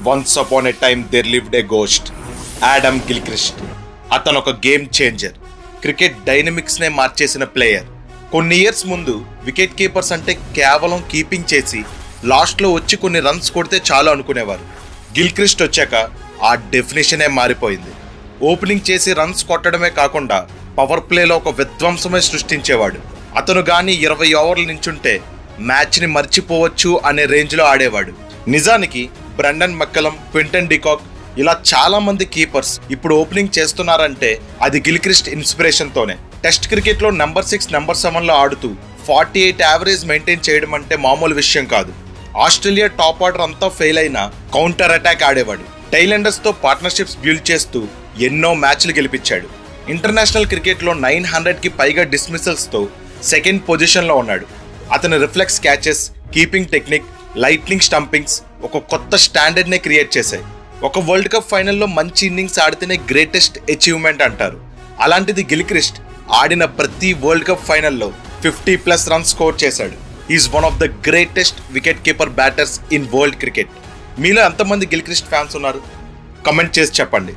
Once upon a time there lived a ghost, Adam Gilchrist. అతను ఒక game changer, cricket డైనమిక్స్నే మార్చేసిన player. కొన్ని ఇయర్స్ ముందు వికెట్ కీపర్స్ అంటే కేవలం కీపింగ్ చేసి లాస్ట్లో వచ్చి కొన్ని రన్స్ కొడితే చాలు అనుకునేవారు. గిల్క్రిస్ట్ వచ్చాక ఆ డెఫినేషనే మారిపోయింది. ఓపెనింగ్ చేసి రన్స్ కొట్టడమే కాకుండా పవర్ ప్లేలో ఒక విధ్వంసమే సృష్టించేవాడు. అతను కానీ 20 ఓవర్లు నించుంటే మ్యాచ్ని మర్చిపోవచ్చు అనే రేంజ్లో ఆడేవాడు. నిజానికి బ్రండన్ మెక్కలం, క్వింటన్ డికాక్ ఇలా చాలా మంది కీపర్స్ ఇప్పుడు ఓపెనింగ్ చేస్తున్నారంటే అది గిల్క్రిస్ట్ ఇన్స్పిరేషన్తోనే. టెస్ట్ క్రికెట్లో నెంబర్ 6, నెంబర్ 7లో ఆడుతూ 48 యావరేజ్ మెయింటైన్ చేయడం అంటే మామూలు విషయం కాదు. ఆస్ట్రేలియా టాప్ ఆర్డర్ అంతా ఫెయిల్ అయినా కౌంటర్ అటాక్ ఆడేవాడు. టైలెండర్స్తో పార్ట్నర్షిప్స్ బిల్డ్ చేస్తూ ఎన్నో మ్యాచ్లు గెలిపించాడు. ఇంటర్నేషనల్ క్రికెట్లో 900కి పైగా డిస్మిసల్స్తో సెకండ్ పొజిషన్లో ఉన్నాడు. అతని reflex catches, keeping technique, lightning stumpings ఒక కొత్త స్టాండర్డ్నే క్రియేట్ చేశాయి. ఒక వరల్డ్ కప్ ఫైనల్లో మంచి ఇన్నింగ్స్ ఆడితేనే గ్రేటెస్ట్ అచీవ్మెంట్ అంటారు. అలాంటిది గిల్క్రిస్ట్ ఆడిన ప్రతి వరల్డ్ కప్ ఫైనల్లో 50+ రన్స్ స్కోర్ చేశాడు. Is one of the greatest wicket keeper batters in world cricket. మీలో ఎంతమంది గిల్క్రిస్ట్ ఫ్యాన్స్ ఉన్నారు? కమెంట్ చేసి చెప్పండి.